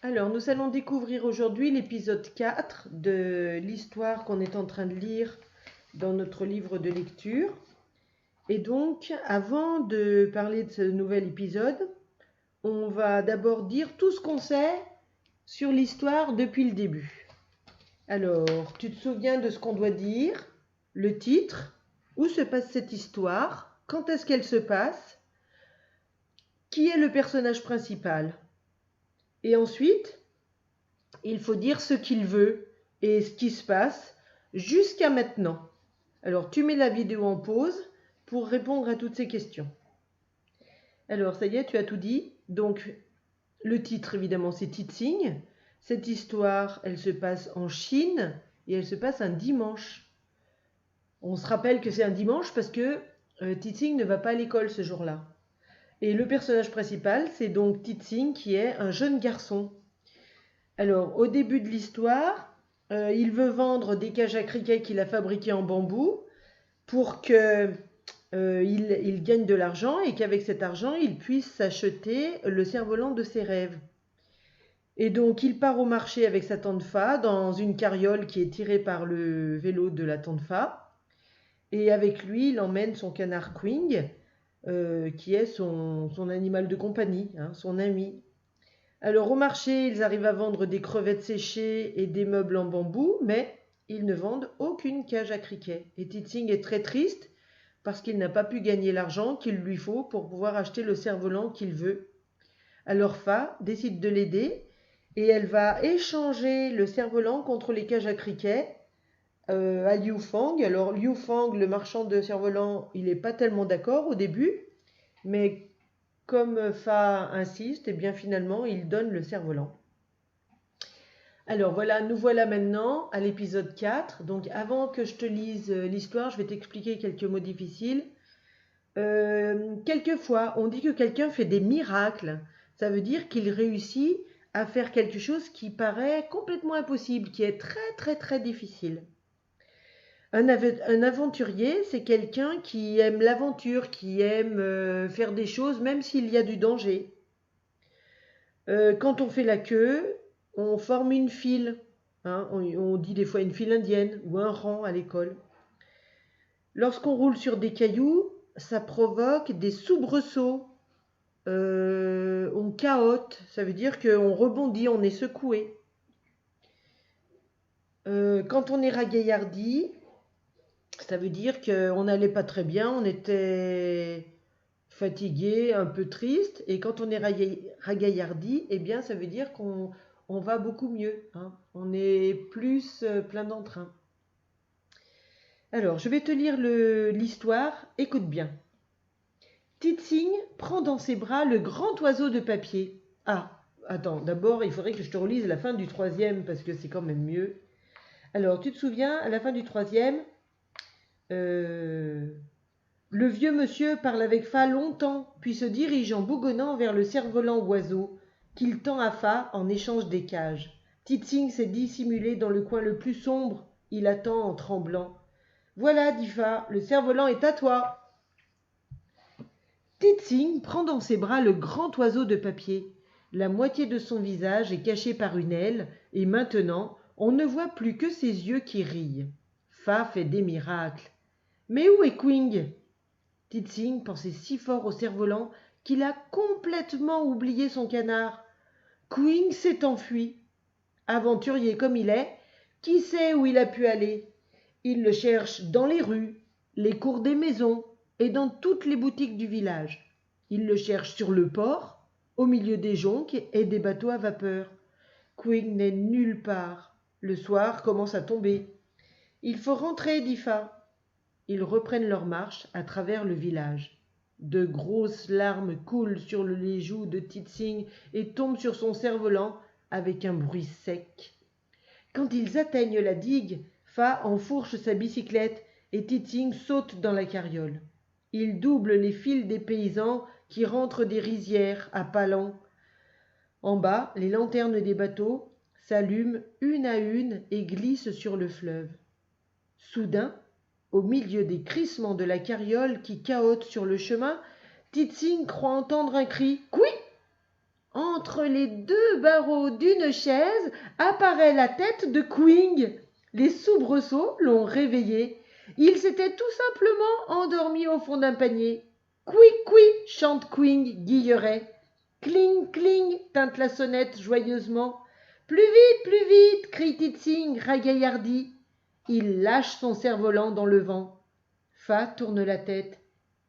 Alors, nous allons découvrir aujourd'hui l'épisode 4 de l'histoire qu'on est en train de lire dans notre livre de lecture. Et donc, avant de parler de ce nouvel épisode, on va d'abord dire tout ce qu'on sait sur l'histoire depuis le début. Alors, tu te souviens de ce qu'on doit dire, le titre, où se passe cette histoire, quand est-ce qu'elle se passe, qui est le personnage principal. Et ensuite, il faut dire ce qu'il veut et ce qui se passe jusqu'à maintenant. Alors, tu mets la vidéo en pause pour répondre à toutes ces questions. Alors, ça y est, tu as tout dit. Donc, le titre, évidemment, c'est Titsing. Cette histoire, elle se passe en Chine et elle se passe un dimanche. On se rappelle que c'est un dimanche parce que Titsing ne va pas à l'école ce jour-là. Et le personnage principal, c'est donc Titsing qui est un jeune garçon. Alors, au début de l'histoire, il veut vendre des cages à criquets qu'il a fabriquées en bambou pour qu'il gagne de l'argent et qu'avec cet argent, il puisse s'acheter le cerf-volant de ses rêves. Et donc, il part au marché avec sa tante Fa dans une carriole qui est tirée par le vélo de la tante Fa. Et avec lui, il emmène son canard Quing, qui est son animal de compagnie, hein, son ami. Alors au marché, ils arrivent à vendre des crevettes séchées et des meubles en bambou, mais ils ne vendent aucune cage à criquets. Et Titsing est très triste parce qu'il n'a pas pu gagner l'argent qu'il lui faut pour pouvoir acheter le cerf-volant qu'il veut. Alors Fa décide de l'aider et elle va échanger le cerf-volant contre les cages à criquets à Liu Fang. Alors Liu Fang, le marchand de cerf-volant, il n'est pas tellement d'accord au début, mais comme Fa insiste, et bien finalement, il donne le cerf-volant. Alors voilà, nous voilà maintenant à l'épisode 4. Donc avant que je te lise l'histoire, je vais t'expliquer quelques mots difficiles. Quelquefois, on dit que quelqu'un fait des miracles. Ça veut dire qu'il réussit à faire quelque chose qui paraît complètement impossible, qui est très très très difficile. Un aventurier, c'est quelqu'un qui aime l'aventure, qui aime faire des choses même s'il y a du danger. Quand on fait la queue, on forme une file. Hein, on dit des fois une file indienne ou un rang à l'école. Lorsqu'on roule sur des cailloux, ça provoque des soubresauts. On cahote, ça veut dire qu'on rebondit, on est secoué. Quand on est ragaillardi, ça veut dire qu'on n'allait pas très bien, on était fatigué, un peu triste. Et quand on est ragaillardi, eh bien, ça veut dire qu'on va beaucoup mieux. Hein. On est plus plein d'entrain. Alors, je vais te lire l'histoire. Écoute bien. Titsing prend dans ses bras le grand oiseau de papier. Ah, attends, d'abord, il faudrait que je te relise la fin du troisième parce que c'est quand même mieux. Alors, tu te souviens, à la fin du troisième, le vieux monsieur parle avec Fa longtemps, puis se dirige en bougonnant vers le cerf-volant oiseau, qu'il tend à Fa en échange des cages. Titsing s'est dissimulé dans le coin le plus sombre. Il attend en tremblant. Voilà, dit Fa, le cerf-volant est à toi. Titsing prend dans ses bras le grand oiseau de papier. La moitié de son visage est cachée par une aile, et maintenant, on ne voit plus que ses yeux qui rient. Fa fait des miracles. Mais où est Quing? Titsing pensait si fort au cerf-volant qu'il a complètement oublié son canard. Quing s'est enfui. Aventurier comme il est, qui sait où il a pu aller? Il le cherche dans les rues, les cours des maisons et dans toutes les boutiques du village. Il le cherche sur le port, au milieu des jonques et des bateaux à vapeur. Quing n'est nulle part. Le soir commence à tomber. Il faut rentrer, dit Fa. Ils reprennent leur marche à travers le village. De grosses larmes coulent sur les joues de Titsing et tombent sur son cerf-volant avec un bruit sec. Quand ils atteignent la digue, Fa enfourche sa bicyclette et Titsing saute dans la carriole. Il double les files des paysans qui rentrent des rizières à pas lents. En bas, les lanternes des bateaux s'allument une à une et glissent sur le fleuve. Soudain, au milieu des crissements de la carriole qui cahote sur le chemin, Titsing croit entendre un cri « Couic !» En entre les deux barreaux d'une chaise apparaît la tête de Quing. Les soubresauts l'ont réveillé. Il s'était tout simplement endormi au fond d'un panier. Qui, qui, chante Quing, Guilleret. Cling, cling, tinte la sonnette joyeusement. Plus vite, crie Titsing, ragaillardi. Il lâche son cerf-volant dans le vent. Fa tourne la tête.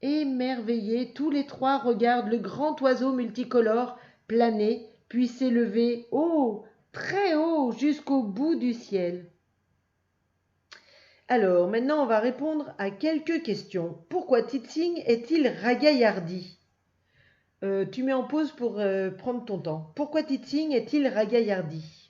Émerveillés, tous les trois regardent le grand oiseau multicolore planer, puis s'élever haut, très haut, jusqu'au bout du ciel. Alors, maintenant, on va répondre à quelques questions. Pourquoi Titsing est-il ragaillardi? Tu mets en pause pour prendre ton temps. Pourquoi Titsing est-il ragaillardi?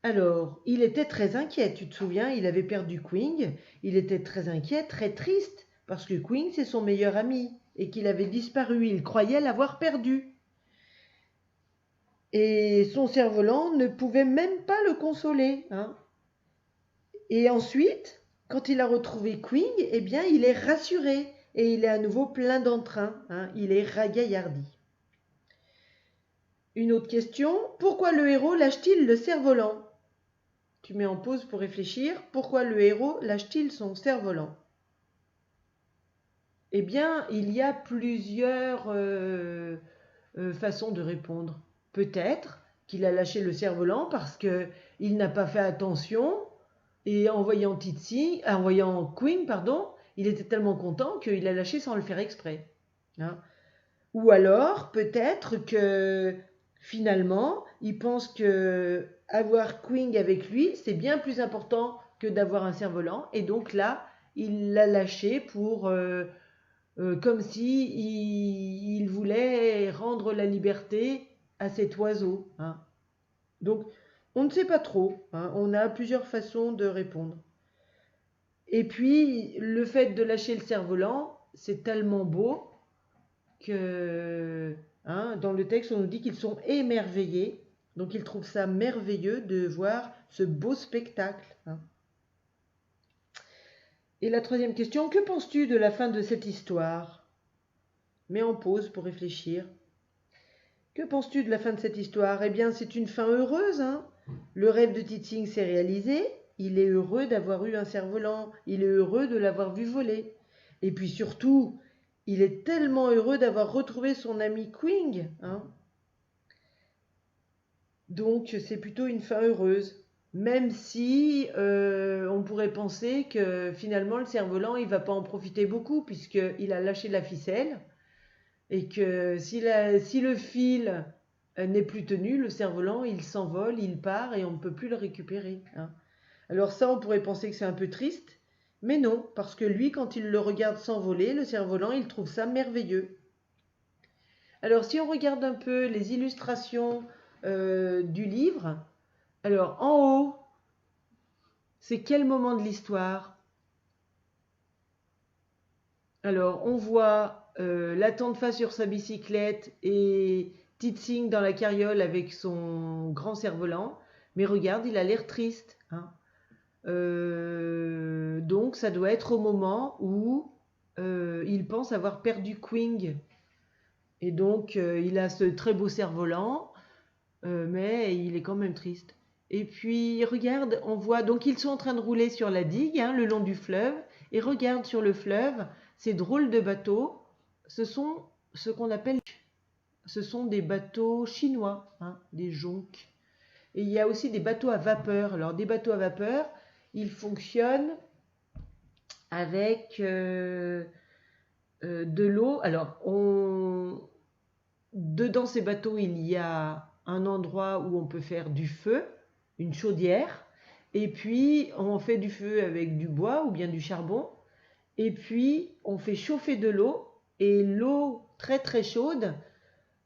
Alors, il était très inquiet, tu te souviens, il avait perdu Quing. Il était très inquiet, très triste, parce que Quing, c'est son meilleur ami, et qu'il avait disparu. Il croyait l'avoir perdu. Et son cerf-volant ne pouvait même pas le consoler, hein. Et ensuite, quand il a retrouvé Quing, eh bien, il est rassuré et il est à nouveau plein d'entrain, hein. Il est ragaillardi. Une autre question, pourquoi le héros lâche-t-il le cerf-volant? Tu mets en pause pour réfléchir. Pourquoi le héros lâche-t-il son cerf-volant? Eh bien, il y a plusieurs façons de répondre. Peut-être qu'il a lâché le cerf-volant parce qu'il n'a pas fait attention et en voyant Queen, pardon, il était tellement content qu'il a lâché sans le faire exprès, hein. Ou alors, peut-être que finalement, il pense que avoir Queen avec lui, c'est bien plus important que d'avoir un cerf-volant. Et donc là, il l'a lâché pour comme si il voulait rendre la liberté à cet oiseau, hein. Donc, on ne sait pas trop, hein. On a plusieurs façons de répondre. Et puis, le fait de lâcher le cerf-volant, c'est tellement beau que, hein, dans le texte, on nous dit qu'ils sont émerveillés. Donc, ils trouvent ça merveilleux de voir ce beau spectacle, hein. Et la troisième question, que penses-tu de la fin de cette histoire? Mets en pause pour réfléchir. Que penses-tu de la fin de cette histoire? Eh bien, c'est une fin heureuse, hein. Le rêve de Titsing s'est réalisé. Il est heureux d'avoir eu un cerf-volant. Il est heureux de l'avoir vu voler. Et puis surtout, il est tellement heureux d'avoir retrouvé son ami Quing, hein. Donc, c'est plutôt une fin heureuse. Même si on pourrait penser que finalement, le cerf-volant, il ne va pas en profiter beaucoup puisqu'il a lâché la ficelle. Et que si le fil n'est plus tenu, le cerf-volant, il s'envole, il part et on ne peut plus le récupérer, hein. Alors ça, on pourrait penser que c'est un peu triste, mais non, parce que lui, quand il le regarde s'envoler, le cerf-volant, il trouve ça merveilleux. Alors si on regarde un peu les illustrations du livre, alors en haut, c'est quel moment de l'histoire? Alors on voit la tante Fa sur sa bicyclette et Titsing dans la carriole avec son grand cerf-volant. Mais regarde, il a l'air triste, hein. Donc ça doit être au moment où il pense avoir perdu Quing. Et donc il a ce très beau cerf-volant, mais il est quand même triste. Et puis regarde, on voit, donc ils sont en train de rouler sur la digue, hein, le long du fleuve. Et regarde sur le fleuve, ces drôles de bateaux, ce sont ce qu'on appelle, ce sont des bateaux chinois, hein, des jonques. Et il y a aussi des bateaux à vapeur. Alors des bateaux à vapeur, ils fonctionnent avec de l'eau. Alors dedans ces bateaux, il y a un endroit où on peut faire du feu, une chaudière. Et puis on fait du feu avec du bois ou bien du charbon. Et puis, on fait chauffer de l'eau et l'eau très très chaude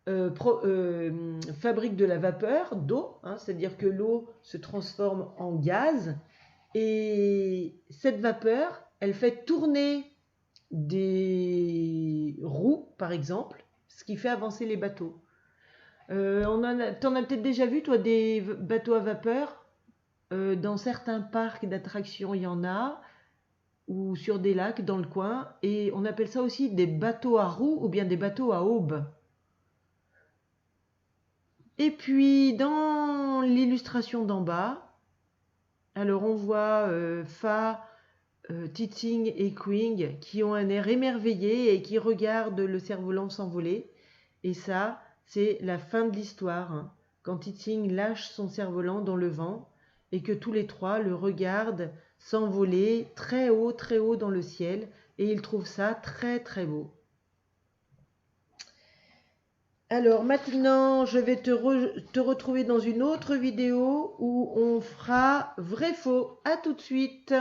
fabrique de la vapeur d'eau, hein, c'est-à-dire que l'eau se transforme en gaz et cette vapeur, elle fait tourner des roues, par exemple, ce qui fait avancer les bateaux. T'en as peut-être déjà vu, toi, des bateaux à vapeur. Dans certains parcs d'attractions, il y en a, ou sur des lacs dans le coin, et on appelle ça aussi des bateaux à roues ou bien des bateaux à aubes. Et puis dans l'illustration d'en bas, alors on voit Fa, Titsing et Quing qui ont un air émerveillé et qui regardent le cerf-volant s'envoler. Et ça, c'est la fin de l'histoire, hein, quand Titsing lâche son cerf-volant dans le vent et que tous les trois le regardent s'envoler très haut dans le ciel, et ils trouvent ça très très beau. Alors maintenant, je vais te retrouver dans une autre vidéo où on fera vrai-faux. À tout de suite.